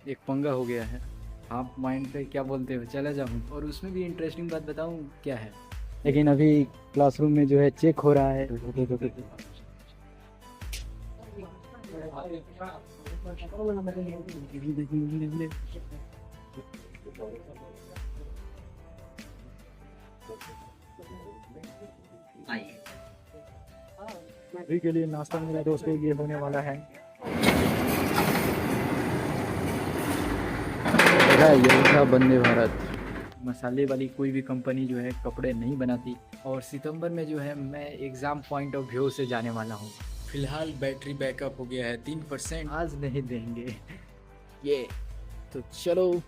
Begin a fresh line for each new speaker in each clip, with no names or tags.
एक पंगा हो गया है। आप माइंड पे क्या बोलते हो, चला जाऊँ? और उसमें भी इंटरेस्टिंग बात बताऊँ क्या है, लेकिन अभी क्लासरूम में जो है चेक हो रहा है। अभी के लिए नाश्ता मेरा दोस्तों ये होने वाला है। यही था वंदे भारत। मसाले वाली कोई भी कंपनी जो है कपड़े नहीं बनाती। और सितंबर में जो है मैं एग्ज़ाम पॉइंट ऑफ व्यू से जाने वाला हूँ। फिलहाल बैटरी बैकअप हो गया है 3%, आज नहीं देंगे ये। तो चलो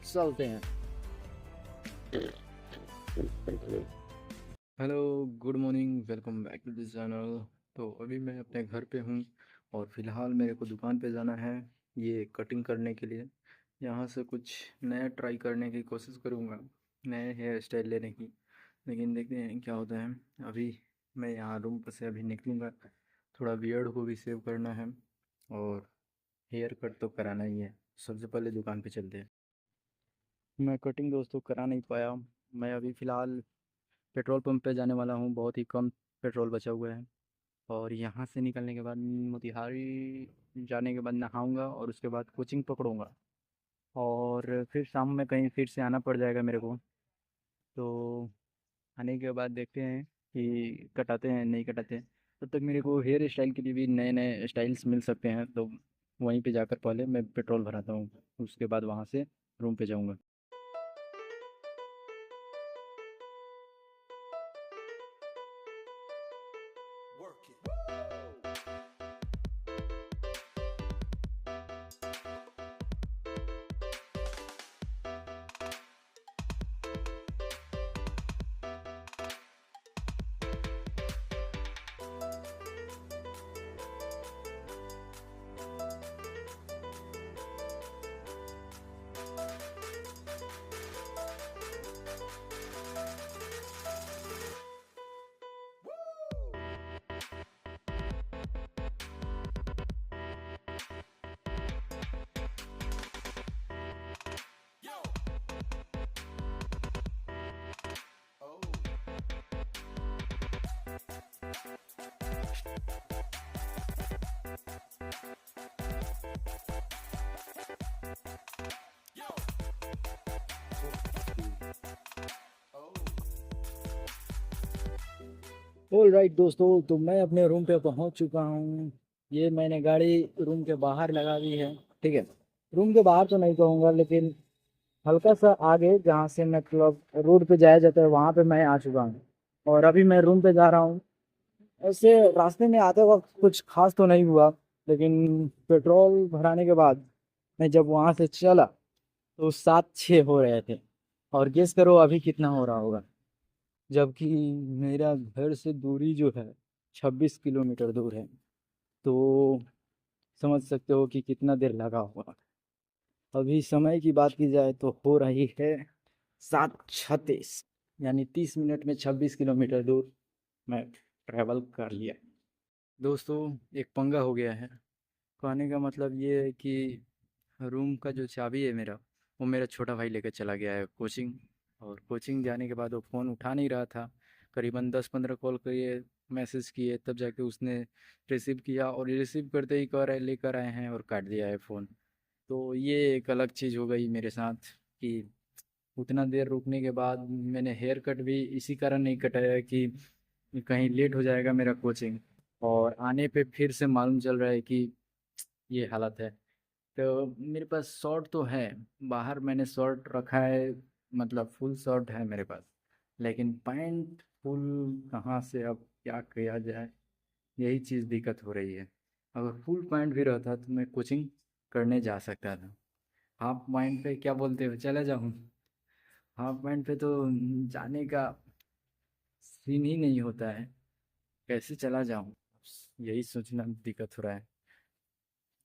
चलते हैं। Hello, good morning, welcome back to this channel. तो अभी मैं अपने घर पे हूँ और फ़िलहाल मेरे को दुकान पे जाना है ये कटिंग करने के लिए। यहाँ से कुछ नया ट्राई करने की कोशिश करूँगा, नए हेयर स्टाइल लेने की। लेकिन देखते हैं क्या होता है। अभी मैं यहाँ रूम पर से अभी निकलूँगा, थोड़ा बियर्ड को भी सेव करना है और हेयर कट तो कराना ही है। सबसे पहले दुकान पे चलते हैं। मैं कटिंग दोस्तों करा नहीं पाया। मैं अभी फ़िलहाल पेट्रोल पंप पे जाने वाला हूँ, बहुत ही कम पेट्रोल बचा हुआ है। और यहाँ से निकलने के बाद मोतिहारी जाने के बाद नहाऊंगा और उसके बाद कोचिंग पकड़ूंगा। और फिर शाम में कहीं फिर से आना पड़ जाएगा मेरे को। तो आने के बाद देखते हैं कि कटाते हैं नहीं कटाते हैं। तब तक मेरे को हेयर स्टाइल के लिए भी नए नए स्टाइल्स मिल सकते हैं, तो वहीं पे जाकर पहले मैं पेट्रोल भराता हूँ, उसके बाद वहाँ से रूम पे जाऊँगा। ऑल राइट दोस्तों, तो मैं अपने रूम पे पहुंच चुका हूं। ये मैंने गाड़ी रूम के बाहर लगा दी है। ठीक है, रूम के बाहर तो नहीं कहूँगा, लेकिन हल्का सा आगे जहाँ से मतलब रोड पे जाया जाता है वहाँ पे मैं आ चुका हूँ। और अभी मैं रूम पे जा रहा हूँ। ऐसे रास्ते में आते वक्त कुछ खास तो नहीं हुआ, लेकिन पेट्रोल भराने के बाद मैं जब वहाँ से चला तो 7-6 हो रहे थे। और गेस करो अभी कितना हो रहा होगा, जबकि मेरा घर से दूरी जो है 26 किलोमीटर दूर है। तो समझ सकते हो कि कितना देर लगा होगा। अभी समय की बात की जाए तो हो रही है 7:36, यानी 30 मिनट में 26 किलोमीटर दूर मैं ट्रैवल कर लिया। दोस्तों, एक पंगा हो गया है। कहने का मतलब ये है कि रूम का जो चाबी है मेरा, वो मेरा छोटा भाई लेकर चला गया है कोचिंग। और कोचिंग जाने के बाद वो फ़ोन उठा नहीं रहा था। करीबन 10-15 कॉल किए, मैसेज किए, तब जाके उसने रिसीव किया। और रिसीव करते ही कह रहे लेकर आए हैं, और काट दिया है फ़ोन। तो ये एक अलग चीज़ हो गई मेरे साथ कि उतना देर रुकने के बाद मैंने हेयर कट भी इसी कारण नहीं कटाया कि कहीं लेट हो जाएगा मेरा कोचिंग। और आने पे फिर से मालूम चल रहा है कि ये हालत है। तो मेरे पास शॉर्ट तो है, बाहर मैंने शॉर्ट रखा है, मतलब फुल शॉर्ट है मेरे पास। लेकिन पैंट फुल कहाँ से, अब क्या किया जाए, यही चीज़ दिक्कत हो रही है। अगर फुल पैंट भी रहता तो मैं कोचिंग करने जा सकता था। हाफ पैंट पे क्या बोलते हो, चला जाऊँ? हाफ पैंट पे तो जाने का सीन ही नहीं होता है, कैसे चला जाऊँ, यही सोचना दिक्कत हो रहा है।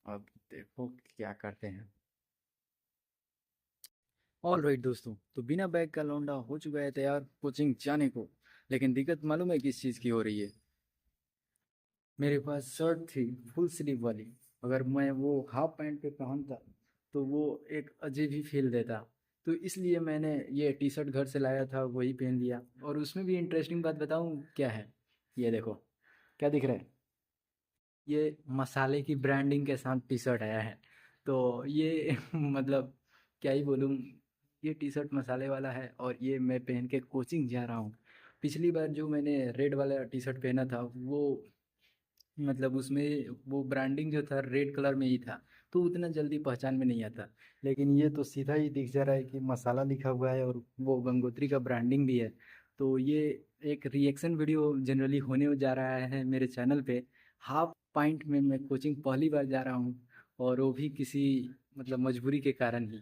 अब देखो क्या करते हैं। ऑल राइट दोस्तों, तो बिना बैग का लौंडा हो चुका है तैयार कोचिंग जाने को। लेकिन दिक्कत मालूम है किस चीज़ की हो रही है? मेरे पास शर्ट थी फुल स्लीव वाली, अगर मैं वो हाफ पैंट पे पहनता तो वो एक अजीब ही फील देता। तो इसलिए मैंने ये टी शर्ट घर से लाया था, वही पहन लिया। और उसमें भी इंटरेस्टिंग बात बताऊँ क्या है, ये देखो क्या दिख रहा है, ये मसाले की ब्रांडिंग के साथ टी शर्ट आया है। तो ये मतलब क्या ही बोलूँ, ये टी शर्ट मसाले वाला है और ये मैं पहन के कोचिंग जा रहा हूँ। पिछली बार जो मैंने रेड वाला टी शर्ट पहना था वो मतलब उसमें वो ब्रांडिंग जो था रेड कलर में ही था, तो उतना जल्दी पहचान में नहीं आता। लेकिन ये तो सीधा ही दिख जा रहा है कि मसाला लिखा हुआ है और वो गंगोत्री का ब्रांडिंग भी है। तो ये एक रिएक्शन वीडियो जनरली होने जा रहा है मेरे चैनल पे। हाफ पॉइंट में मैं कोचिंग पहली बार जा रहा हूँ, और वो भी किसी मतलब मजबूरी के कारण ही।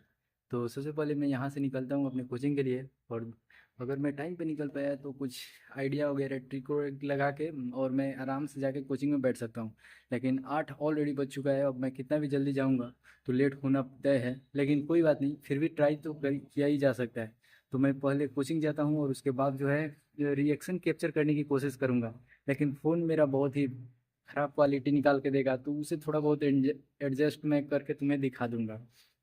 तो सबसे पहले मैं यहाँ से निकलता हूँ अपने कोचिंग के लिए, और अगर मैं टाइम पे निकल पाया तो कुछ आइडिया वगैरह ट्रिक लगा के और मैं आराम से जाके कोचिंग में बैठ सकता हूँ। लेकिन 8 ऑलरेडी बज चुका है, अब मैं कितना भी जल्दी जाऊँगा तो लेट होना तय है। लेकिन कोई बात नहीं, फिर भी ट्राई तो किया ही जा सकता है। तो मैं पहले कोचिंग जाता हूँ और उसके बाद जो है रिएक्शन कैप्चर करने की कोशिश करूँगा। लेकिन फ़ोन मेरा बहुत ही ख़राब क्वालिटी निकाल के देगा, तो उसे थोड़ा बहुत एडजस्ट मैं करके तुम्हें दिखा दूँगा।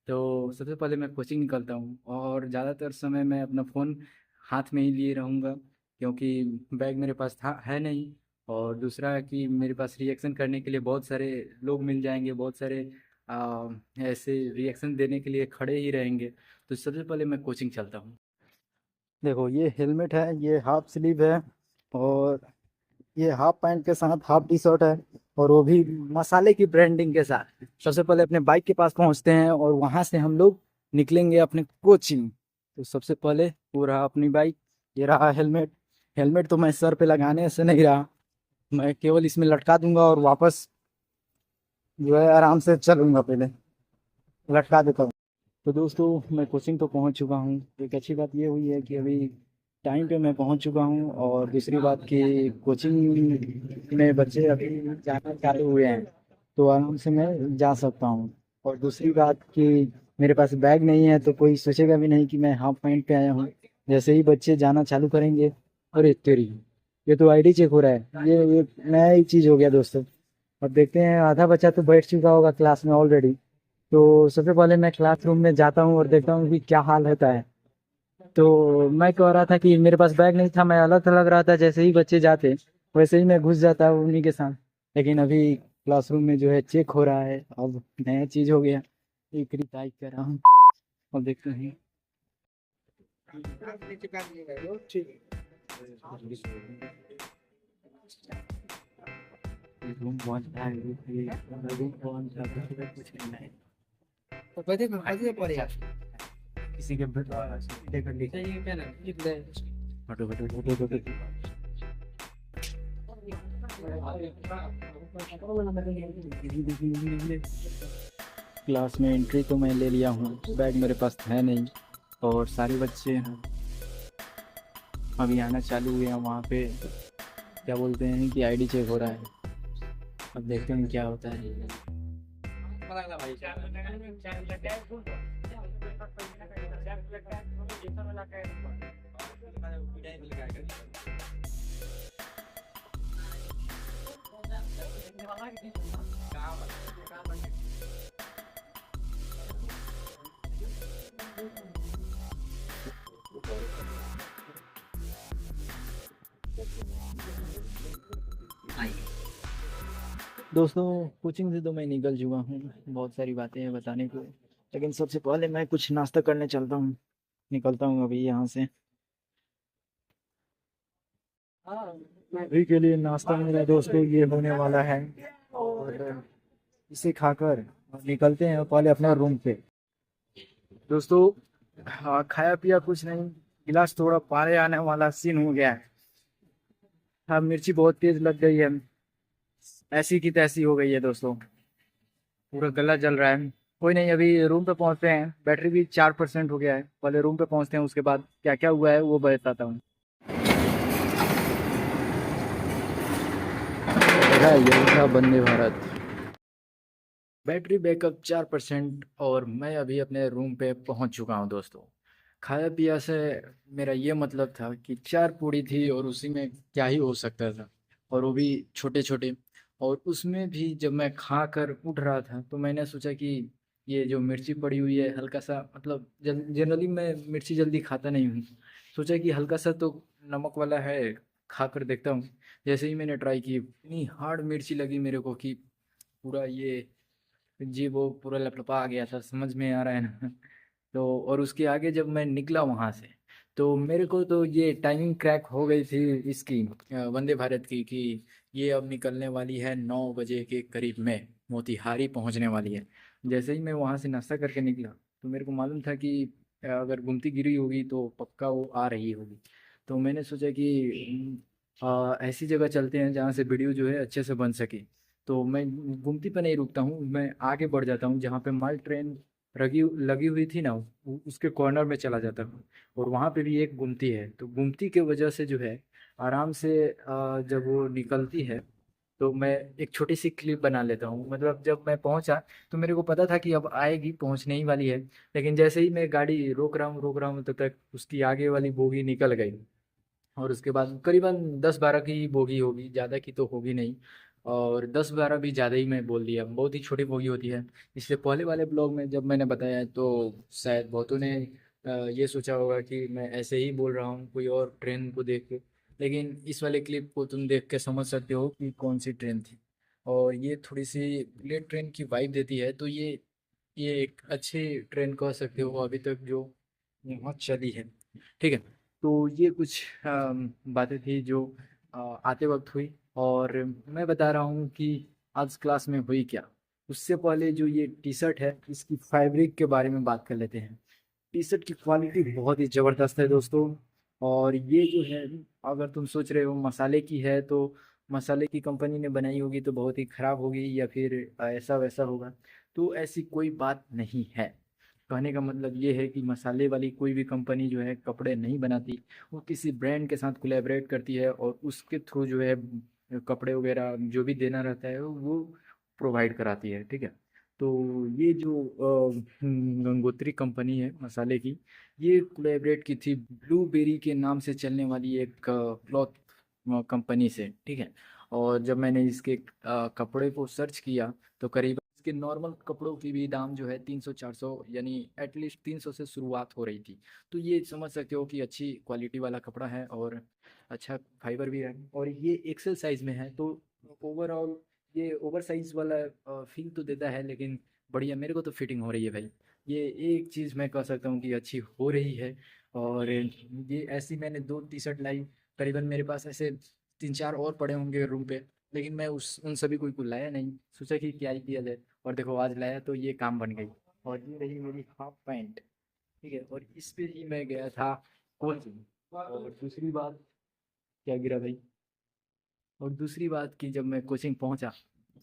तो सबसे पहले मैं कोचिंग निकलता हूँ, और ज़्यादातर समय मैं अपना फ़ोन हाथ में ही लिए रहूँगा, क्योंकि बैग मेरे पास था है नहीं। और दूसरा है कि मेरे पास रिएक्शन करने के लिए बहुत सारे लोग मिल जाएंगे, बहुत सारे ऐसे रिएक्शन देने के लिए खड़े ही रहेंगे। तो सबसे पहले मैं कोचिंग चलता हूँ। देखो ये हेलमेट है, ये हाफ स्लीव है, और ये हाफ पैंट के साथ हाफ टी शर्ट है, और वो भी मसाले की ब्रांडिंग के साथ। सबसे पहले अपने बाइक के पास पहुंचते हैं और वहां से हम लोग निकलेंगे अपने कोचिंग। तो सबसे पहले वो रहा अपनी बाइक, ये रहा हेलमेट। हेलमेट तो मैं सर पे लगाने से नहीं रहा, मैं केवल इसमें लटका दूंगा और वापस जो है आराम से चलूंगा, पहले लटका देता हूँ। तो दोस्तों मैं कोचिंग तो पहुंच चुका हूं। एक अच्छी बात ये हुई है कि अभी टाइम पे मैं पहुंच चुका हूं, और दूसरी बात कि कोचिंग में बच्चे अभी जाना चालू हुए हैं, तो आराम से मैं जा सकता हूं। और दूसरी बात कि मेरे पास बैग नहीं है, तो कोई सोचेगा भी नहीं कि मैं हाफ पैंट पे आया हूँ। जैसे ही बच्चे जाना चालू करेंगे, अरे तेरी, ये तो आईडी चेक हो रहा है, ये नया ही चीज़ हो गया दोस्तों। अब देखते हैं, आधा बच्चा तो बैठ चुका होगा क्लास में ऑलरेडी। तो सबसे पहले मैं क्लासरूम में जाता हूँ और देखता हूँ कि क्या हाल होता है। तो मैं कह रहा था कि मेरे पास बैग नहीं था, मैं अलग थलग रहा था, जैसे ही बच्चे जाते वैसे ही मैं घुस जाता उन्हीं के साथ। लेकिन अभी क्लासरूम में जो है चेक हो रहा है, अब नया चीज़ हो गया। एक रिटाइप कर रहा हूँ, अब देखते हैं। रूम पहुंच रहा है, रूम पहुंच जाता है, कुछ नहीं है। तो किसी के photo photo photo photo. Class में एंट्री तो मैं ले लिया हूँ, बैग मेरे पास है नहीं, और सारे बच्चे अभी आना चालू हुए हैं। वहाँ पे क्या बोलते हैं कि आईडी चेक हो रहा है, अब देखते हैं क्या होता है। दोस्तों कोचिंग से तो मैं निकल चुका हूँ, बहुत सारी बातें हैं बताने को, लेकिन सबसे पहले मैं कुछ नाश्ता करने चलता हूँ। निकलता हूँ अभी यहाँ से। अभी के लिए नाश्ता मेरा दोस्तों ये होने वाला है, और इसे खाकर निकलते हैं पहले अपने रूम पे। दोस्तों खाया पिया कुछ नहीं, गिलास थोड़ा पारे आने वाला सीन हो गया है। हाँ मिर्ची बहुत तेज लग गई है, ऐसी की तैसी हो गई है दोस्तों, पूरा गला जल रहा है। कोई नहीं, अभी रूम पे पहुंचते हैं, बैटरी भी 4% हो गया है। पहले रूम पे पहुंचते हैं, उसके बाद क्या क्या हुआ है वो बताता हूँ। यही था वंदे भारत। बैटरी बैकअप 4%, और मैं अभी अपने रूम पे पहुंच चुका हूं दोस्तों। खाया पिया से मेरा ये मतलब था कि 4 पूड़ी थी और उसी में क्या ही हो सकता था, और वो भी छोटे छोटे। और उसमें भी जब मैं खा कर उठ रहा था तो मैंने सोचा कि ये जो मिर्ची पड़ी हुई है हल्का सा, मतलब जनरली मैं मिर्ची जल्दी खाता नहीं हूँ। सोचा कि हल्का सा तो नमक वाला है, खा कर देखता हूँ। जैसे ही मैंने ट्राई की, इतनी हार्ड मिर्ची लगी मेरे को कि पूरा ये जी वो पूरा लपलपा आ गया था, समझ में आ रहा है ना। तो और उसके आगे जब मैं निकला वहाँ से, तो मेरे को तो ये टाइमिंग क्रैक हो गई थी इसकी, वंदे भारत की, कि ये अब निकलने वाली है 9 बजे के करीब में, मोतिहारी पहुँचने वाली है। जैसे ही मैं वहाँ से नाश्ता करके निकला, तो मेरे को मालूम था कि अगर गुमती गिरी होगी तो पक्का वो आ रही होगी। तो मैंने सोचा कि ऐसी जगह चलते हैं जहाँ से वीडियो जो है अच्छे से बन सके। तो मैं गुमती पे नहीं रुकता हूँ, मैं आगे बढ़ जाता हूँ, जहाँ पे माल ट्रेन लगी लगी हुई थी ना, उसके कॉर्नर में चला जाता हूँ। और वहाँ पे भी एक गुमती है, तो गुमती के वजह से जो है आराम से जब वो निकलती है, तो मैं एक छोटी सी क्लिप बना लेता हूँ। मतलब जब मैं पहुँचा, तो मेरे को पता था कि अब आएगी, पहुँचने ही वाली है। लेकिन जैसे ही मैं गाड़ी रोक रहा हूँ, तब तक उसकी आगे वाली बोगी निकल गई। और उसके बाद करीबन 10-12 की बोगी होगी, ज़्यादा की तो होगी नहीं। और 10-12 भी ज़्यादा ही मैं बोल दिया, बहुत ही छोटी बोगी होती है। इससे पहले वाले ब्लॉग में जब मैंने बताया तो शायद बहुतों ने ये सोचा होगा कि मैं ऐसे ही बोल रहा हूँ कोई और ट्रेन को देख के। लेकिन इस वाले क्लिप को तुम देख के समझ सकते हो कि कौन सी ट्रेन थी। और ये थोड़ी सी लेट ट्रेन की वाइब देती है, तो ये एक अच्छी ट्रेन कह सकते हो अभी तक जो यहाँ चली है। ठीक है। तो ये कुछ बातें थी जो आते वक्त हुई। और मैं बता रहा हूँ कि आज क्लास में हुई क्या। उससे पहले जो ये टी शर्ट है, इसकी फैब्रिक के बारे में बात कर लेते हैं। टी शर्ट की क्वालिटी बहुत ही ज़बरदस्त है दोस्तों। और ये जो है, अगर तुम सोच रहे हो मसाले की है, तो मसाले की कंपनी ने बनाई होगी तो बहुत ही ख़राब होगी, या फिर ऐसा वैसा होगा। तो ऐसी कोई बात नहीं है। कहने का मतलब ये है कि मसाले वाली कोई भी कंपनी जो है कपड़े नहीं बनाती। वो किसी ब्रांड के साथ कोलैबोरेट करती है और उसके थ्रू जो है कपड़े वगैरह जो भी देना रहता है वो प्रोवाइड कराती है। ठीक है। तो ये जो गंगोत्री कंपनी है मसाले की, ये कोलैबोरेट की थी ब्लूबेरी के नाम से चलने वाली एक क्लॉथ कंपनी से। ठीक है। और जब मैंने इसके कपड़े को सर्च किया, तो करीब इसके नॉर्मल कपड़ों की भी दाम जो है 300-400, यानी एटलीस्ट 300 से शुरुआत हो रही थी। तो ये समझ सकते हो कि अच्छी क्वालिटी वाला कपड़ा है और अच्छा फाइबर भी है। और ये एक्सेल साइज में है, तो ओवरऑल ये ओवर साइज वाला फील तो देता है, लेकिन बढ़िया मेरे को तो फिटिंग हो रही है भाई। ये एक चीज़ मैं कह सकता हूँ कि अच्छी हो रही है। और ये ऐसी मैंने 2 टी शर्ट लाई, करीबन मेरे पास ऐसे 3-4 और पड़े होंगे रूम पे। लेकिन मैं उस उन सभी को लाया नहीं, सोचा कि क्या ही किया जाए। और देखो आज लाया तो ये काम बन गई। और ये रही मेरी हाफ पैंट। ठीक है। और इस पे ही मैं गया था कोचिंग। और दूसरी बात, क्या गिरा भाई? और दूसरी बात कि जब मैं कोचिंग पहुंचा,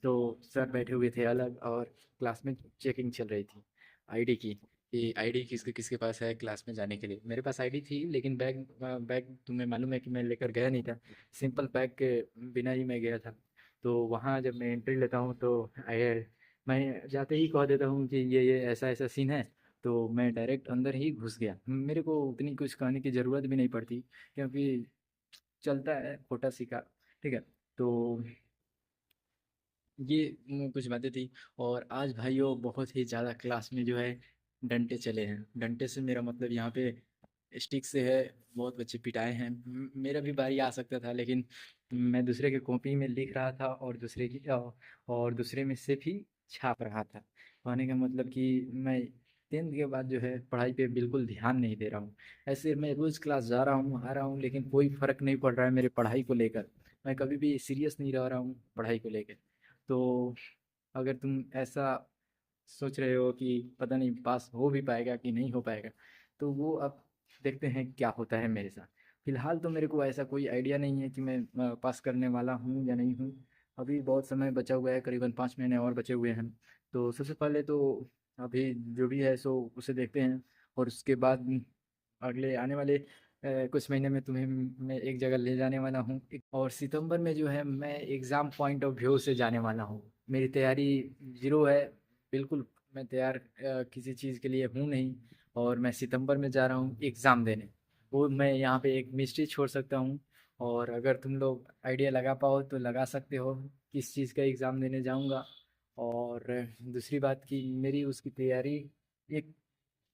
तो सर बैठे हुए थे अलग, और क्लास में चेकिंग चल रही थी आईडी की, कि आईडी किसके किसके पास है क्लास में जाने के लिए। मेरे पास आईडी थी, लेकिन बैग बैग तुम्हें मालूम है कि मैं लेकर गया नहीं था। सिंपल बैग के बिना ही मैं गया था। तो वहाँ जब मैं एंट्री लेता हूँ, तो मैं जाते ही कह देता हूँ कि ये ऐसा ऐसा सीन है। तो मैं डायरेक्ट अंदर ही घुस गया, मेरे को उतनी कुछ कहने की ज़रूरत भी नहीं पड़ती, क्योंकि चलता है खोटा सिक्का। ठीक है। तो ये कुछ बातें थी। और आज भाइयों बहुत ही ज़्यादा क्लास में जो है डंडे चले हैं। डंडे से मेरा मतलब यहाँ पे स्टिक से है। बहुत बच्चे पिटाए हैं। मेरा भी बारी आ सकता था, लेकिन मैं दूसरे के कॉपी में लिख रहा था, और और दूसरे में से भी छाप रहा था। कहने का मतलब कि मैं 10th के बाद जो है पढ़ाई पे बिल्कुल ध्यान नहीं दे रहा हूँ। ऐसे मैं रोज़ क्लास जा रहा हूँ, आ रहा हूँ, लेकिन कोई फ़र्क नहीं पड़ रहा है मेरे पढ़ाई को लेकर। मैं कभी भी सीरियस नहीं रह रहा हूँ पढ़ाई को लेकर। तो अगर तुम ऐसा सोच रहे हो कि पता नहीं पास हो भी पाएगा कि नहीं हो पाएगा, तो वो अब देखते हैं क्या होता है मेरे साथ। फिलहाल तो मेरे को ऐसा कोई आइडिया नहीं है कि मैं पास करने वाला हूँ या नहीं हूँ। अभी बहुत समय बचा हुआ है, करीबन 5 महीने और बचे हुए हैं। तो सबसे पहले तो अभी जो भी है सो उसे देखते हैं। और उसके बाद अगले आने वाले कुछ महीने में तुम्हें मैं एक जगह ले जाने वाला हूँ। और सितंबर में जो है मैं एग्ज़ाम पॉइंट ऑफ व्यू से जाने वाला हूँ। मेरी तैयारी ज़ीरो है, बिल्कुल। मैं तैयार किसी चीज़ के लिए हूँ नहीं। और मैं सितंबर में जा रहा हूँ एग्ज़ाम देने। वो मैं यहाँ पे एक मिस्ट्री छोड़ सकता हूँ। और अगर तुम लोग आइडिया लगा पाओ तो लगा सकते हो किस चीज़ का एग्ज़ाम देने जाऊँगा। और दूसरी बात कि मेरी उसकी तैयारी 1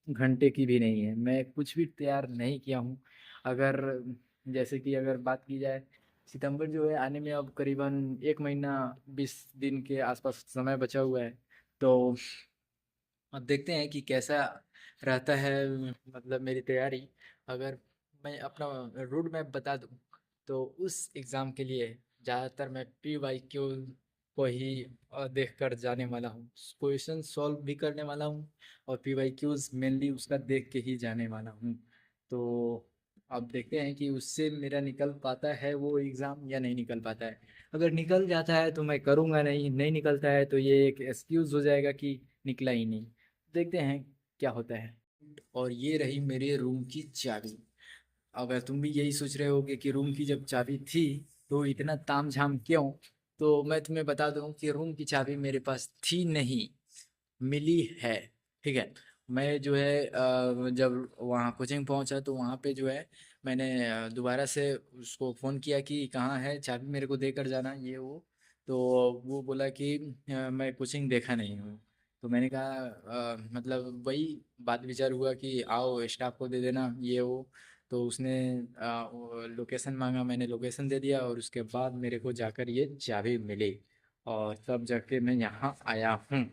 घंटे की भी नहीं है, मैं कुछ भी तैयार नहीं किया हूँ। अगर जैसे कि अगर बात की जाए, सितंबर जो है आने में अब करीबन 1 महीना 20 दिन के आसपास समय बचा हुआ है। तो अब देखते हैं कि कैसा रहता है, मतलब मेरी तैयारी। अगर मैं अपना रूट मैप बता दूं तो उस एग्ज़ाम के लिए ज़्यादातर मैं PYQ को ही देख कर जाने वाला हूँ, क्वेश्चन सॉल्व भी करने वाला हूँ और PYQs मेनली उसका देख के ही जाने वाला हूँ। तो अब देखते हैं कि उससे मेरा निकल पाता है वो एग्ज़ाम या नहीं निकल पाता है। अगर निकल जाता है तो मैं करूँगा, नहीं नहीं निकलता है तो ये एक एक्सक्यूज़ हो जाएगा कि निकला ही नहीं। देखते हैं क्या होता है। और ये रही मेरे रूम की चाबी। अगर तुम भी यही सोच रहे होगे कि रूम की जब चाबी थी तो इतना तामझाम क्यों, तो मैं तुम्हें बता दूं कि रूम की चाबी मेरे पास थी नहीं, मिली है। ठीक है। मैं जो है जब वहाँ कोचिंग पहुँचा तो वहाँ पे जो है मैंने दोबारा से उसको फ़ोन किया कि कहाँ है चाबी, मेरे को देकर जाना ये वो। तो वो बोला कि मैं कोचिंग देखा नहीं हूँ। तो मैंने कहा मतलब वही बात विचार हुआ कि आओ स्टाफ को दे देना ये वो। तो उसने लोकेशन मांगा, मैंने लोकेशन दे दिया और उसके बाद मेरे को जाकर ये चाबी मिली और तब जाके मैं यहाँ आया हूँ।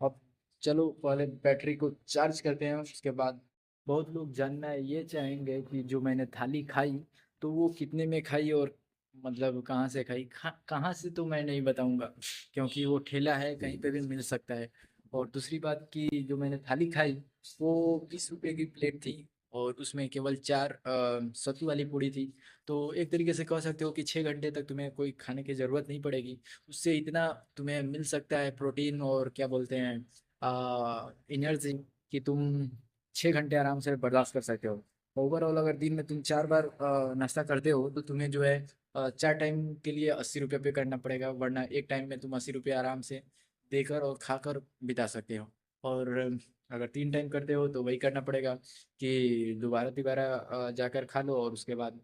अब चलो पहले बैटरी को चार्ज करते हैं, उसके बाद बहुत लोग जानना ये चाहेंगे कि जो मैंने थाली खाई तो वो कितने में खाई और मतलब कहाँ से खाई, कहाँ से तो मैं नहीं बताऊंगा क्योंकि वो ठेला है, कहीं पे भी मिल सकता है। और दूसरी बात कि जो मैंने थाली खाई वो 20 रुपए की प्लेट थी और उसमें केवल 4 सत्तू वाली पूड़ी थी। तो एक तरीके से कह सकते हो कि 6 घंटे तक तुम्हें कोई खाने की ज़रूरत नहीं पड़ेगी। उससे इतना तुम्हें मिल सकता है प्रोटीन और क्या बोलते हैं एनर्जी, कि तुम 6 घंटे आराम से बर्दाश्त कर सकते हो। ओवरऑल अगर दिन में तुम 4 बार नाश्ता करते हो तो तुम्हें जो है 4 टाइम के लिए 80 रुपये पे करना पड़ेगा, वरना एक टाइम में तुम 80 रुपये आराम से देकर और खाकर बिता सकते हो। और अगर 3 टाइम करते हो तो वही करना पड़ेगा कि दोबारा तिबारा जाकर खा लो और उसके बाद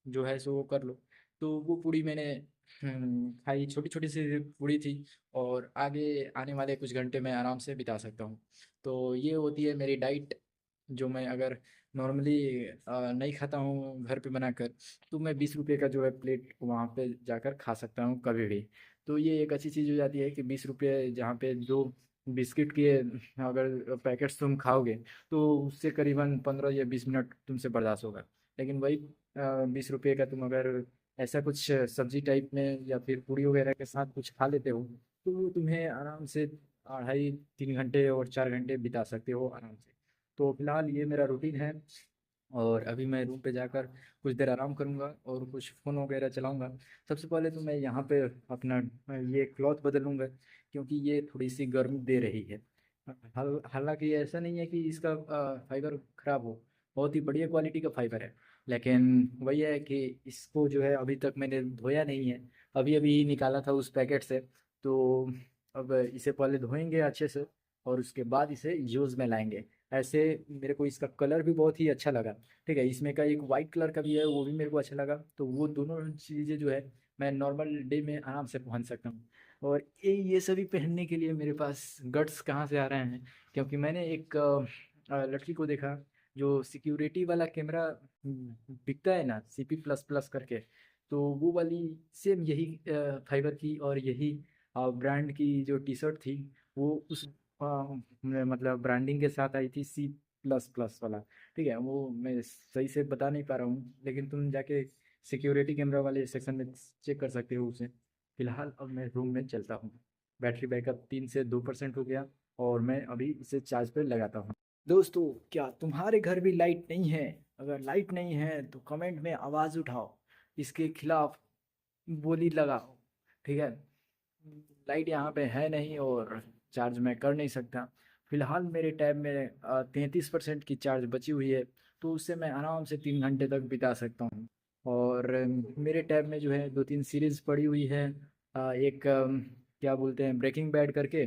जो है सो वो कर लो। तो वो पूड़ी मैंने खाई, छोटी छोटी सी पूड़ी थी और आगे आने वाले कुछ घंटे में आराम से बिता सकता हूँ। तो ये होती है मेरी डाइट, जो मैं अगर नॉर्मली नहीं खाता हूँ घर पे बनाकर तो मैं 20 रुपये का जो है प्लेट वहाँ पे जाकर खा सकता हूँ कभी भी। तो ये एक अच्छी चीज़ हो जाती है कि 20 रुपये जहाँ पे दो बिस्किट के अगर पैकेट्स तुम खाओगे तो उससे करीबन 15 या 20 मिनट तुमसे बर्दाश्त होगा। लेकिन वही 20 रुपये का तुम अगर ऐसा कुछ सब्जी टाइप में या फिर पूड़ी वगैरह के साथ कुछ खा लेते हो तो वो तुम्हें आराम से 2.5 3 घंटे और 4 घंटे बिता सकते हो आराम से। तो फिलहाल ये मेरा रूटीन है और अभी मैं रूम पे जाकर कुछ देर आराम करूंगा और कुछ फ़ोन वगैरह चलाऊंगा। सबसे पहले तो मैं यहाँ पे अपना ये क्लॉथ बदलूंगा क्योंकि ये थोड़ी सी गर्मी दे रही है। हालांकि ऐसा नहीं है कि इसका फाइबर ख़राब हो, बहुत ही बढ़िया क्वालिटी का फाइबर है। लेकिन वही है कि इसको जो है अभी तक मैंने धोया नहीं है, अभी अभी निकाला था उस पैकेट से। तो अब इसे पहले धोएंगे अच्छे से और उसके बाद इसे यूज़ में लाएंगे। ऐसे मेरे को इसका कलर भी बहुत ही अच्छा लगा। ठीक है, इसमें का एक वाइट कलर का भी है वो भी मेरे को अच्छा लगा। तो वो दोनों चीज़ें जो है मैं नॉर्मल डे में आराम से पहन सकता हूँ। और ये सभी पहनने के लिए मेरे पास गट्स कहाँ से आ रहे हैं, क्योंकि मैंने एक लड़की को देखा जो सिक्योरिटी वाला कैमरा बिकता है ना, CP++ करके। तो वो वाली सेम यही फाइबर की और यही ब्रांड की जो टी शर्ट थी वो उस मतलब ब्रांडिंग के साथ आई थी, C++ वाला। ठीक है, वो मैं सही से बता नहीं पा रहा हूँ लेकिन तुम जाके सिक्योरिटी कैमरा वाले सेक्शन में चेक कर सकते हो उसे। फिलहाल अब मैं रूम में चलता हूँ। बैटरी बैकअप 3 से 2% हो गया और मैं अभी इसे चार्ज पे लगाता हूँ। दोस्तों, क्या तुम्हारे घर भी लाइट नहीं है? अगर लाइट नहीं है तो कमेंट में आवाज़ उठाओ, इसके खिलाफ बोली लगाओ। ठीक है, लाइट यहाँ पे है नहीं और चार्ज मैं कर नहीं सकता। फिलहाल मेरे टैब में 33% की चार्ज बची हुई है, तो उससे मैं आराम से 3 घंटे तक बिता सकता हूँ। और मेरे टैब में जो है 2 3 सीरीज़ पड़ी हुई है। एक क्या बोलते हैं, ब्रेकिंग बैड करके,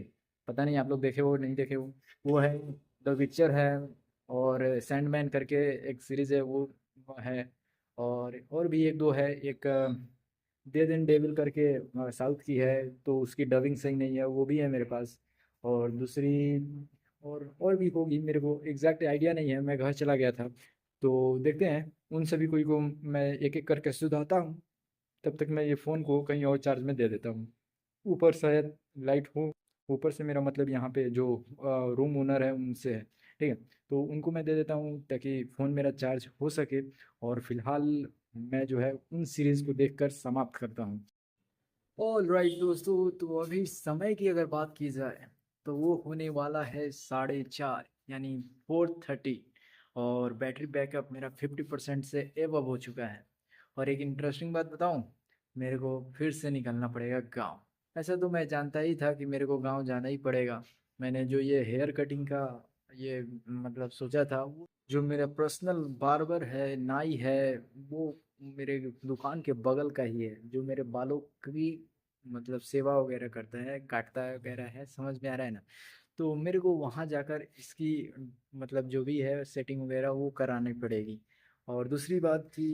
पता नहीं आप लोग देखे हो नहीं देखे हो, वो है। द विचर है और सैंडमैन करके एक सीरीज़ है वो है। और भी एक दो है, एक दे दिन डेविल करके साउथ की है, तो उसकी डबिंग सही नहीं है, वो भी है मेरे पास। और दूसरी और भी होगी, मेरे को एग्जैक्ट आइडिया नहीं है, मैं घर चला गया था। तो देखते हैं, उन सभी कोई को मैं एक एक करके सुधारता हूँ। तब तक मैं ये फ़ोन को कहीं और चार्ज में दे देता हूँ। ऊपर शायद लाइट हो, ऊपर से मेरा मतलब यहाँ पे जो रूम ओनर है उनसे है, ठीक है। तो उनको मैं दे देता हूँ ताकि फ़ोन मेरा चार्ज हो सके। और फिलहाल मैं जो है उन सीरीज़ को देखकर समाप्त करता हूँ। ऑल राइट दोस्तों, तो अभी समय की अगर बात की जाए तो वो होने वाला है 4:30, यानी 4:30। और बैटरी बैकअप मेरा 50% से एवब हो चुका है। और एक इंटरेस्टिंग बात बताऊं, मेरे को फिर से निकलना पड़ेगा गांव। ऐसा तो मैं जानता ही था कि मेरे को गांव जाना ही पड़ेगा। मैंने जो ये हेयर कटिंग का ये मतलब सोचा था, वो जो मेरा पर्सनल बार्बर है, नाई है, वो मेरे दुकान के बगल का ही है, जो मेरे बालों की मतलब सेवा वगैरह करता है, काटता है वगैरह है, समझ में आ रहा है ना। तो मेरे को वहाँ जाकर इसकी मतलब जो भी है सेटिंग वगैरह वो करानी पड़ेगी। और दूसरी बात कि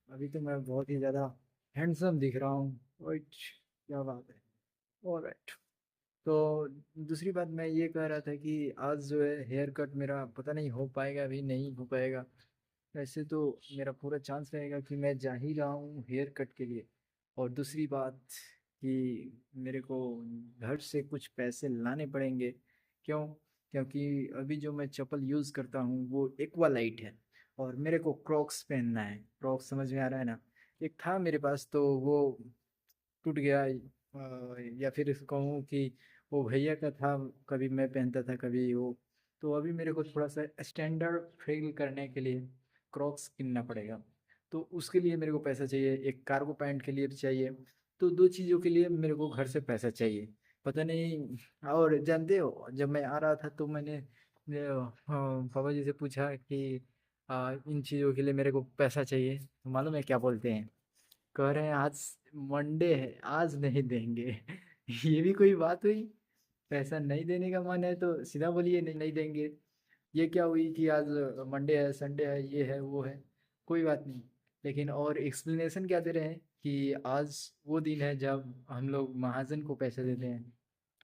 अभी तो मैं बहुत ही ज़्यादा हैंडसम दिख रहा हूँ। राइट, क्या बात है। ऑलराइट। तो दूसरी बात मैं ये कह रहा था कि आज जो है हेयर कट मेरा पता नहीं हो पाएगा, भी नहीं हो पाएगा। वैसे तो मेरा पूरा चांस रहेगा कि मैं जा ही रहा हूँ हेयर कट के लिए। और दूसरी बात कि मेरे को घर से कुछ पैसे लाने पड़ेंगे। क्यों? क्योंकि अभी जो मैं चप्पल यूज़ करता हूँ वो एक्वा लाइट है, और मेरे को क्रॉक्स पहनना है। क्रॉक्स समझ में आ रहा है ना। एक था मेरे पास, तो वो टूट गया, या फिर कहूँ कि वो भैया का था, कभी मैं पहनता था कभी वो। तो अभी मेरे को थोड़ा सा स्टैंडर्ड फील करने के लिए क्रॉक्स किनना पड़ेगा। तो उसके लिए मेरे को पैसा चाहिए, एक कार्गो पैंट के लिए भी चाहिए। तो दो चीज़ों के लिए मेरे को घर से पैसा चाहिए। पता नहीं। और जानते हो, जब मैं आ रहा था तो मैंने पापा जी से पूछा कि इन चीज़ों के लिए मेरे को पैसा चाहिए, तो मालूम है क्या बोलते हैं? कह रहे हैं आज मंडे है, आज नहीं देंगे। ये भी कोई बात हुई? पैसा नहीं देने का मन है तो सीधा बोलिए नहीं नहीं देंगे। ये क्या हुई कि आज मंडे है, संडे है, ये है वो है। कोई बात नहीं। लेकिन और एक्सप्लेनेशन क्या दे रहे हैं कि आज वो दिन है जब हम लोग महाजन को पैसे देते हैं।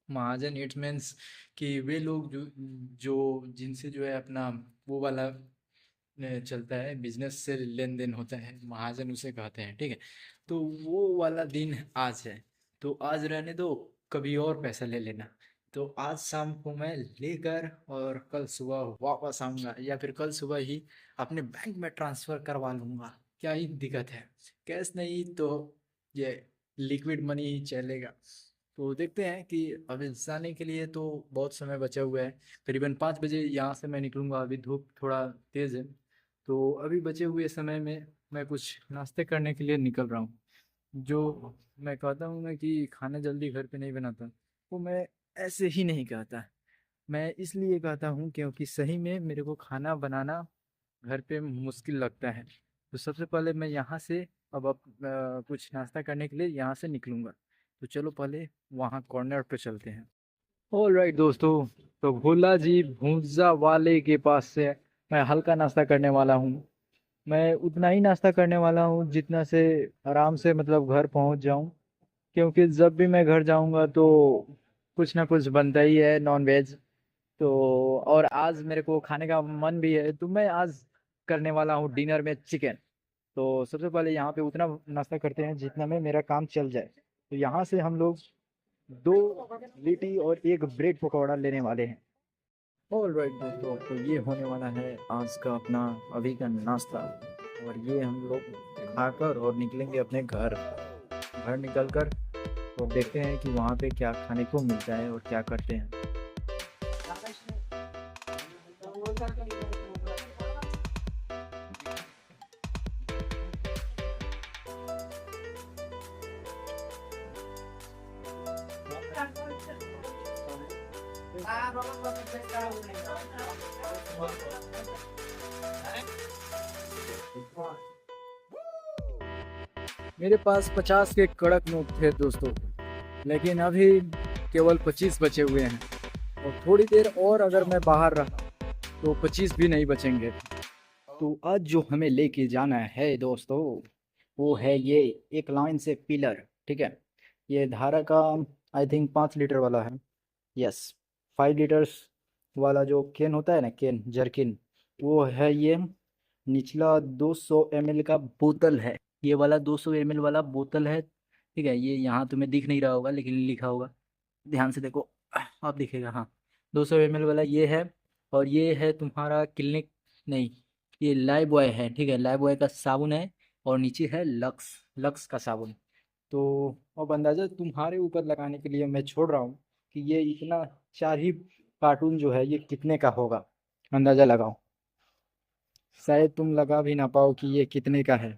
महाजन इट्स मीन्स कि वे लोग जो जो जिनसे जो है अपना वो वाला चलता है, बिजनेस से लेन देन होता है, महाजन उसे कहते हैं, ठीक है। तो वो वाला दिन आज है। तो आज रहने दो, कभी और पैसा ले लेना। तो आज शाम को मैं लेकर और कल सुबह वापस आऊँगा, या फिर कल सुबह ही अपने बैंक में ट्रांसफ़र करवा लूँगा। क्या ही दिक्कत है? कैश नहीं तो ये लिक्विड मनी ही चलेगा। तो देखते हैं कि अभी जाने के लिए तो बहुत समय बचा हुआ है। करीबन 5 बजे यहाँ से मैं निकलूँगा, अभी धूप थोड़ा तेज़ है। तो अभी बचे हुए समय में मैं कुछ नाश्ते करने के लिए निकल रहा हूँ। जो मैं कहता हूँ ना कि खाना जल्दी घर पे नहीं बनाता, वो मैं ऐसे ही नहीं कहता। मैं इसलिए कहता हूँ क्योंकि सही में मेरे को खाना बनाना घर पे मुश्किल लगता है। तो सबसे पहले मैं यहाँ से अब कुछ नाश्ता करने के लिए यहाँ से निकलूँगा। तो चलो पहले वहाँ कॉर्नर पे चलते हैं। ऑल राइट दोस्तों, तो भोला जी भूजा वाले के पास से मैं हल्का नाश्ता करने वाला हूँ। मैं उतना ही नाश्ता करने वाला हूँ जितना से आराम से मतलब घर पहुँच जाऊँ। क्योंकि जब भी मैं घर जाऊँगा तो कुछ ना कुछ बनता ही है नॉन वेज। तो और आज मेरे को खाने का मन भी है, तो मैं आज करने वाला हूँ डिनर में चिकन। तो सबसे पहले यहाँ पे उतना नाश्ता करते हैं जितना में मेरा काम चल जाए। तो यहाँ से हम लोग 2 लिट्टी और एक ब्रेड पकौड़ा लेने वाले हैं। ऑल राइट दोस्तों, तो ये होने वाला है आज का अपना अभी का नाश्ता। और ये हम लोग खाकर और निकलेंगे अपने घर। घर निकल कर तो देखते हैं कि वहाँ पे क्या खाने को मिलता है और क्या करते हैं। मेरे पास 50 के कड़क नोट थे दोस्तों, लेकिन अभी केवल 25 बचे हुए हैं। और थोड़ी देर और अगर मैं बाहर रहा तो 25 भी नहीं बचेंगे। तो आज जो हमें लेके जाना है दोस्तों, वो है ये एक लाइन से पिलर, ठीक है। ये धारा का आई थिंक 5 लीटर वाला है। यस, 5 लीटर्स वाला जो केन होता है ना, केन जर्किन, वो है ये। निचला 200 ml का बोतल है। ये वाला 200 ml वाला बोतल है, ठीक है। ये यहाँ तुम्हें दिख नहीं रहा होगा लेकिन लिखा होगा, ध्यान से देखो, अब दिखेगा, हाँ। 200 ml वाला ये है। और ये है तुम्हारा क्लिनिक, नहीं, ये लाइफ बॉय है, ठीक है। लाइफ बॉय का साबुन है। और नीचे है लक्स, लक्स का साबुन। तो अब अंदाज़ा तुम्हारे ऊपर लगाने के लिए मैं छोड़ रहा हूँ कि ये इतना 4 ही कार्टून जो है ये कितने का होगा। अंदाज़ा लगाओ, शायद तुम लगा भी ना पाओ कि ये कितने का है।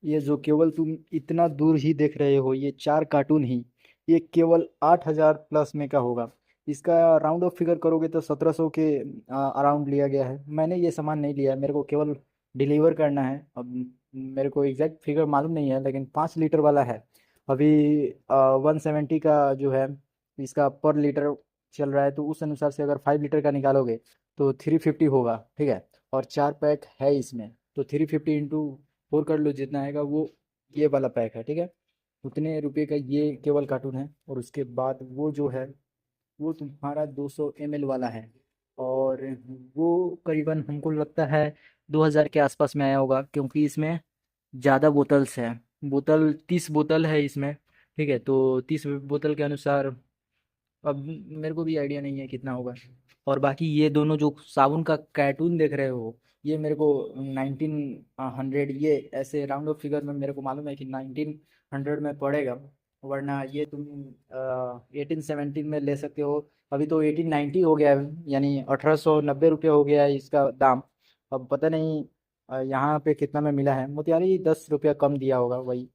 ये जो केवल तुम इतना दूर ही देख रहे हो, ये 4 कार्टून ही, ये केवल 8,000 प्लस में का होगा। इसका राउंड ऑफ फिगर करोगे तो 1700 के अराउंड लिया गया है। मैंने ये सामान नहीं लिया है, मेरे को केवल डिलीवर करना है। अब मेरे को एग्जैक्ट फिगर मालूम नहीं है, लेकिन 5 लीटर वाला है। अभी 170 का जो है इसका पर लीटर चल रहा है, तो उस अनुसार से अगर 5 लीटर का निकालोगे तो 350 होगा, ठीक है। और 4 पैक है इसमें, तो 350 इंटू 4 कर लो, जितना आएगा वो ये वाला पैक है, ठीक है। उतने रुपए का ये केवल कार्टून है। और उसके बाद वो जो है वो तुम्हारा 200 ml वाला है। और वो करीबन हमको लगता है 2000 के आसपास में आया होगा, क्योंकि इसमें ज़्यादा बोतल्स हैं। बोतल 30 बोतल है इसमें, ठीक है। तो 30 बोतल के अनुसार अब मेरे को भी आइडिया नहीं है कितना होगा। और बाकी ये दोनों जो साबुन का कार्टून देख रहे हो, ये मेरे को 1900, ये ऐसे राउंड ऑफ फिगर में मेरे को मालूम है कि 1900 में पड़ेगा। वरना ये तुम 1817 में ले सकते हो। अभी तो 1890 हो गया है, यानी 1890 रुपये हो गया है इसका दाम। अब पता नहीं यहाँ पे कितना में मिला है। मोतिहारी 10 रुपया कम दिया होगा वही।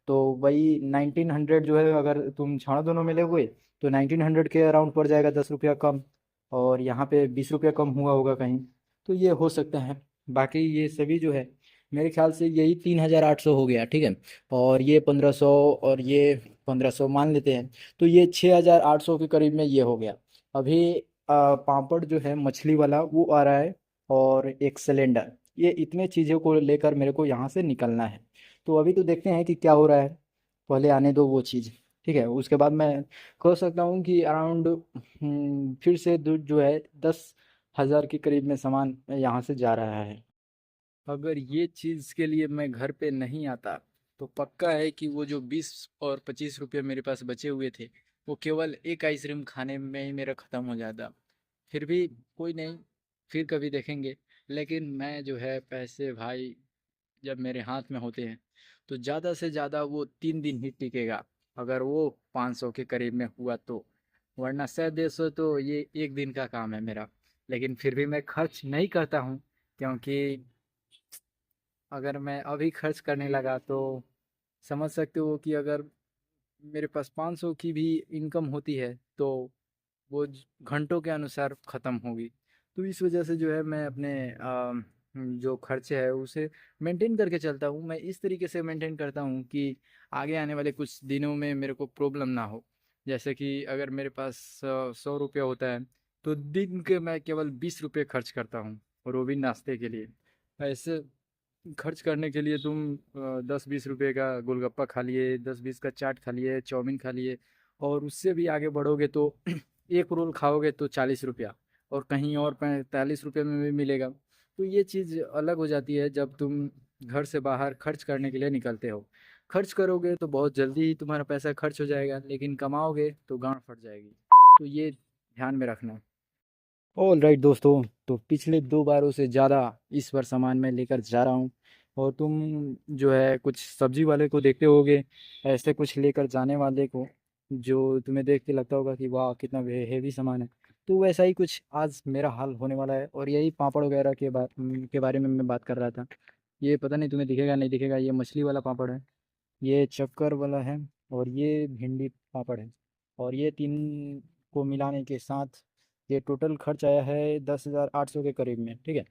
तो वही 1900 जो है, अगर तुम छाना दोनों में लोगे तो 1900 के अराउंड पड़ जाएगा, 10 रुपया कम। और यहाँ पे 20 रुपया कम हुआ होगा कहीं, तो ये हो सकता है। बाकी ये सभी जो है मेरे ख्याल से यही 3800 हो गया, ठीक है। और ये 1500, और ये 1500 मान लेते हैं, तो ये 6800 के करीब में ये हो गया। अभी पापड़ जो है मछली वाला वो आ रहा है, और एक सिलेंडर, ये इतने चीज़ों को लेकर मेरे को यहाँ से निकलना है। तो अभी तो देखते हैं कि क्या हो रहा है, पहले आने दो वो चीज़, ठीक है। उसके बाद मैं कह सकता हूँ कि अराउंड फिर से जो है 10,000 के करीब में सामान यहाँ से जा रहा है। अगर ये चीज़ के लिए मैं घर पे नहीं आता तो पक्का है कि वो जो 20 और 25 रुपये मेरे पास बचे हुए थे, वो केवल एक आइसक्रीम खाने में ही मेरा ख़त्म हो जाता। फिर भी कोई नहीं, फिर कभी देखेंगे। लेकिन मैं जो है पैसे भाई, जब मेरे हाथ में होते हैं तो ज़्यादा से ज़्यादा वो 3 दिन ही टिकेगा, अगर वो 500 के करीब में हुआ तो। वरना 100 150 तो ये एक दिन का काम है मेरा। लेकिन फिर भी मैं खर्च नहीं करता हूँ, क्योंकि अगर मैं अभी खर्च करने लगा तो समझ सकते हो कि अगर मेरे पास 500 की भी इनकम होती है तो वो घंटों के अनुसार ख़त्म होगी। तो इस वजह से जो है मैं अपने जो खर्चे है उसे मेंटेन करके चलता हूँ। मैं इस तरीके से मेंटेन करता हूँ कि आगे आने वाले कुछ दिनों में मेरे को प्रॉब्लम ना हो। जैसे कि अगर मेरे पास 100 रुपया होता है, तो दिन के मैं केवल 20 रुपये खर्च करता हूँ, और वो भी नाश्ते के लिए। ऐसे खर्च करने के लिए तुम 10 20 रुपए का गोलगप्पा खा लिए, 10 20 का चाट खा लिए, चाउमीन खा लिए, और उससे भी आगे बढ़ोगे तो एक रोल खाओगे तो 40 रुपया, और कहीं और 45 रुपये में भी मिलेगा। तो ये चीज़ अलग हो जाती है जब तुम घर से बाहर खर्च करने के लिए निकलते हो। खर्च करोगे तो बहुत जल्दी ही तुम्हारा पैसा खर्च हो जाएगा, लेकिन कमाओगे तो गांड फट जाएगी। तो ये ध्यान में रखना। ऑल राइट दोस्तों, तो पिछले 2 बारों से ज़्यादा इस बार सामान मैं लेकर जा रहा हूँ। और तुम जो है कुछ सब्जी वाले को देखते होगे, ऐसे कुछ लेकर जाने वाले को, जो तुम्हें देख के लगता होगा कि वाह कितना हेवी सामान है। तो वैसा ही कुछ आज मेरा हाल होने वाला है। और यही पापड़ वगैरह के बारे में मैं बात कर रहा था। ये पता नहीं तुम्हें दिखेगा नहीं दिखेगा, ये मछली वाला पापड़ है, ये चक्कर वाला है, और ये भिंडी पापड़ है। और ये तीन को मिलाने के साथ ये टोटल खर्च आया है 10,800 के करीब में, ठीक है।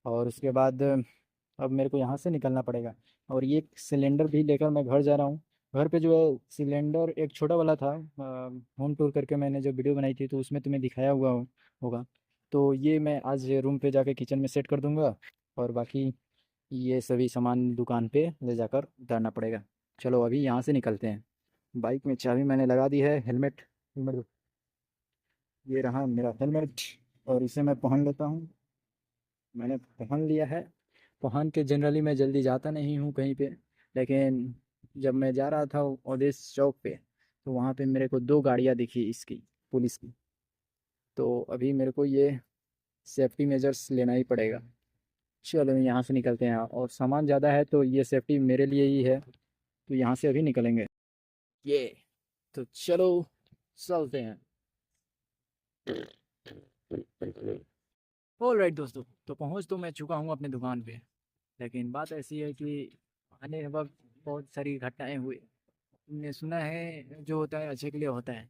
और उसके बाद अब मेरे को यहाँ से निकलना पड़ेगा। और ये सिलेंडर भी लेकर मैं घर जा रहा हूँ। घर पे जो है सिलेंडर एक छोटा वाला था, होम टूर करके मैंने जो वीडियो बनाई थी तो उसमें तुम्हें दिखाया हुआ होगा। तो ये मैं आज रूम पे जाके किचन में सेट कर दूंगा। और बाकी ये सभी सामान दुकान पे ले जाकर उतारना पड़ेगा। चलो अभी यहाँ से निकलते हैं। बाइक में चाबी मैंने लगा दी है। हेलमेट हेलमेट दो। ये रहा मेरा हेलमेट और इसे मैं पहन लेता हूँ। मैंने पहन लिया है। पहन के जनरली मैं जल्दी जाता नहीं हूँ कहीं पे, लेकिन जब मैं जा रहा था ओदेश चौक पे, तो वहाँ पे मेरे को दो गाड़ियाँ दिखी इसकी, पुलिस की। तो अभी मेरे को ये सेफ्टी मेजर्स लेना ही पड़ेगा। चलो यहाँ से निकलते हैं, और सामान ज़्यादा है तो ये सेफ्टी मेरे लिए ही है, तो यहाँ से अभी निकलेंगे। ये तो चलो चलते हैं। ऑल राइट दोस्तों, तो पहुँच तो मैं चुका हूँ अपने दुकान पे, लेकिन बात ऐसी है कि आने वक्त बहुत सारी घटनाएं हुई। तुमने सुना है जो होता है अच्छे के लिए होता है,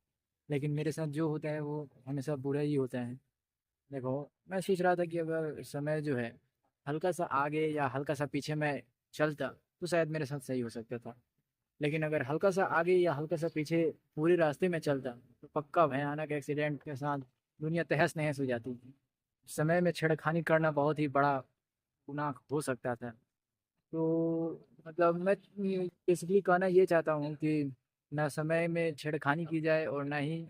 लेकिन मेरे साथ जो होता है वो हमेशा बुरा ही होता है। देखो, मैं सोच रहा था कि अगर समय जो है हल्का सा आगे या हल्का सा पीछे मैं चलता तो शायद मेरे साथ सही हो सकता था, लेकिन अगर हल्का सा आगे या हल्का सा पीछे पूरे रास्ते में चलता तो पक्का भयानक एक्सीडेंट के साथ दुनिया तहस नहस हो जाती। समय में छेड़खानी करना बहुत ही बड़ा गुनाह हो सकता था। तो मतलब मैं बेसिकली कहना ये चाहता हूँ कि ना समय में छेड़खानी की जाए और ना ही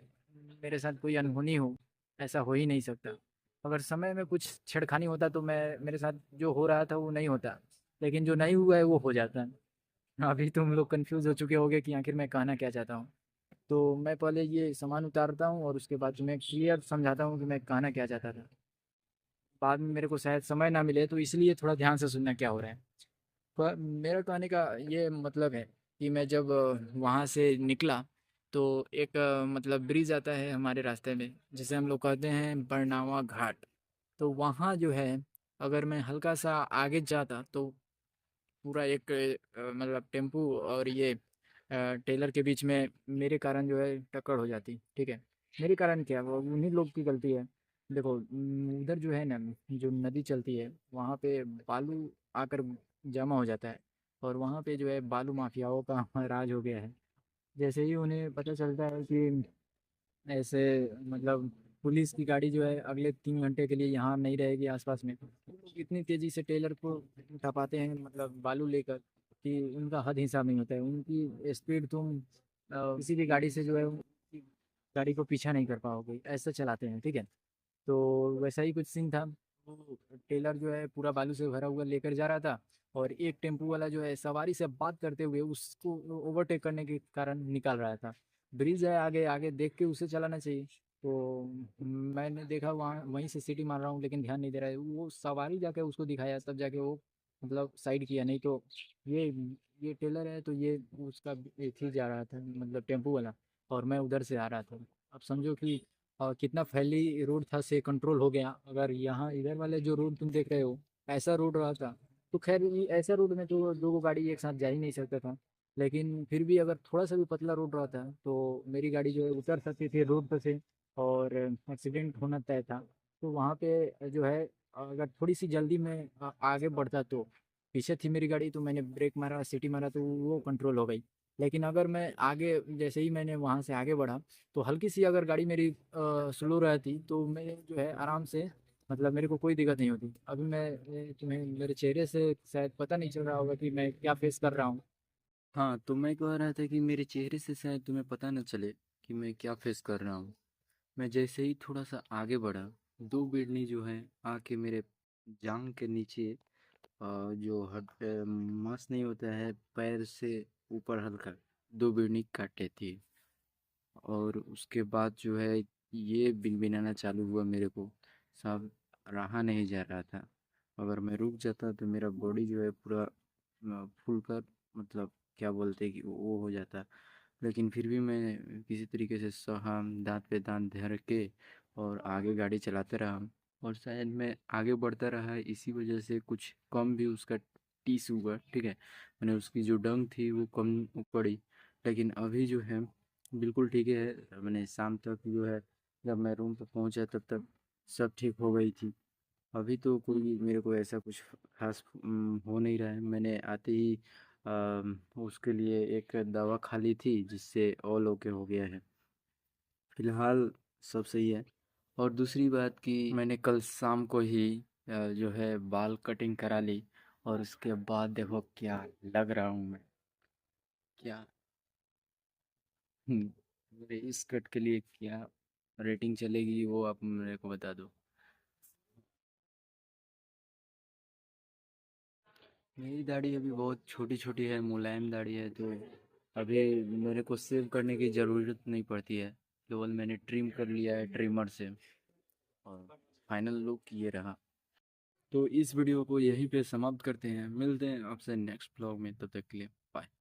मेरे साथ कोई अनहोनी हो। ऐसा हो ही नहीं सकता। अगर समय में कुछ छेड़खानी होता तो मैं मेरे साथ जो हो रहा था वो नहीं होता, लेकिन जो नहीं हुआ है वो हो जाता है। अभी तुम लोग कंफ्यूज हो चुके होगे कि आखिर मैं कहना क्या चाहता हूँ। तो मैं पहले ये सामान उतारता हूँ और उसके बाद तुम्हें क्लियर समझाता हूँ कि मैं कहना क्या चाहता था। बाद में मेरे को शायद समय ना मिले, तो इसलिए थोड़ा ध्यान से सुनना क्या हो रहा है। पर मेरा कहने का ये मतलब है कि मैं जब वहाँ से निकला तो एक मतलब ब्रिज आता है हमारे रास्ते में, जिसे हम लोग कहते हैं बरनावा घाट। तो वहाँ जो है, अगर मैं हल्का सा आगे जाता तो पूरा एक मतलब टेम्पू और ये टेलर के बीच में मेरे कारण जो है टक्कर हो जाती। ठीक है, मेरे कारण क्या, वो उन्हीं लोग की गलती है। देखो, उधर जो है ना, जो नदी चलती है वहाँ पे बालू आकर जमा हो जाता है, और वहाँ पे जो है बालू माफियाओं का राज हो गया है। जैसे ही उन्हें पता चलता है कि ऐसे मतलब पुलिस की गाड़ी जो है अगले 3 घंटे के लिए यहाँ नहीं रहेगी आसपास में, वो लोग इतनी तेजी से टेलर को टपाते हैं मतलब बालू लेकर, कि उनका हद हिसाब नहीं होता है। उनकी स्पीड तुम किसी भी गाड़ी से जो है उनकी गाड़ी को पीछा नहीं कर पाओगे, ऐसा चलाते हैं। ठीक है, तो वैसा ही कुछ सीन था। वो टेलर जो है पूरा बालू से भरा हुआ लेकर जा रहा था, और एक टेम्पू वाला जो है सवारी से बात करते हुए उसको ओवरटेक करने के कारण निकाल रहा था। ब्रिज है आगे, आगे देख के उसे चलाना चाहिए। तो मैंने देखा वहाँ, वहीं से सीटी मार रहा हूँ लेकिन ध्यान नहीं दे रहा है। वो सवारी जाके उसको दिखाया तब जाके वो मतलब साइड किया, नहीं तो ये ये टेलर है तो ये उसका एक ही जा रहा था मतलब टेम्पू वाला, और मैं उधर से आ रहा था। अब समझो कि कितना फैली रोड था से कंट्रोल हो गया। अगर यहाँ इधर वाले जो रोड तुम देख रहे हो ऐसा रोड रहा था तो खैर ऐसा रोड में तो दो गाड़ी एक साथ जा ही नहीं सकता था, लेकिन फिर भी अगर थोड़ा सा भी पतला रोड रहता तो मेरी गाड़ी जो है उतर सकती थी रोड पर से, और एक्सीडेंट होना तय था। तो वहाँ पे जो है अगर थोड़ी सी जल्दी में आगे बढ़ता तो, पीछे थी मेरी गाड़ी तो मैंने ब्रेक मारा, सीटी मारा तो वो कंट्रोल हो गई। लेकिन अगर मैं आगे, जैसे ही मैंने वहाँ से आगे बढ़ा, तो हल्की सी अगर गाड़ी मेरी स्लो रहती तो मैं जो है आराम से मतलब मेरे को कोई दिक्कत नहीं होती। अभी मैं तुम्हें मेरे चेहरे से शायद पता नहीं चल रहा होगा कि मैं क्या फेस कर रहा हूँ।
हाँ, तो मैं कह रहा था कि मेरे चेहरे से शायद तुम्हें पता न चले कि मैं क्या फेस कर रहा हूँ। मैं जैसे ही थोड़ा सा आगे बढ़ा, दो बिल्ली जो है आके मेरे जांग के नीचे जो मांस नहीं होता है पैर से ऊपर हल्का, दो बिल्ली काट लेती है। और उसके बाद जो है ये बिनबिनाना चालू हुआ मेरे को। साहब, रहा नहीं जा रहा था। अगर मैं रुक जाता तो मेरा बॉडी जो है पूरा फूल कर, मतलब क्या बोलते हैं कि वो हो जाता। लेकिन फिर भी मैं किसी तरीके से सहा, दांत पे दांत धर के और आगे गाड़ी चलाते रहा। और शायद मैं आगे बढ़ता रहा, इसी वजह से कुछ कम भी उसका टीस हुआ। ठीक है, मैंने उसकी जो डंग थी वो कम पड़ी। लेकिन अभी जो है बिल्कुल ठीक है। मैंने शाम तक जो है, जब मैं रूम पर पहुंचा तब तक सब ठीक हो गई थी। अभी तो कोई मेरे को ऐसा कुछ खास हो नहीं रहा है। मैंने आते ही उसके लिए एक दवा खा ली थी जिससे ऑल ओके हो गया है। फिलहाल सब सही है। और दूसरी बात कि मैंने कल शाम को ही जो है बाल कटिंग करा ली, और उसके बाद देखो क्या लग रहा हूँ मैं, क्या मेरे इस कट के लिए क्या रेटिंग चलेगी वो आप मेरे को बता दो। मेरी दाढ़ी अभी बहुत छोटी छोटी है, मुलायम दाढ़ी है, तो अभी मेरे को सेव करने की ज़रूरत नहीं पड़ती है, केवल मैंने ट्रिम कर लिया है ट्रिमर से, और फाइनल लुक ये रहा। तो इस वीडियो को यहीं पे समाप्त करते हैं, मिलते हैं आपसे नेक्स्ट ब्लॉग में, तब तक के लिए बाय।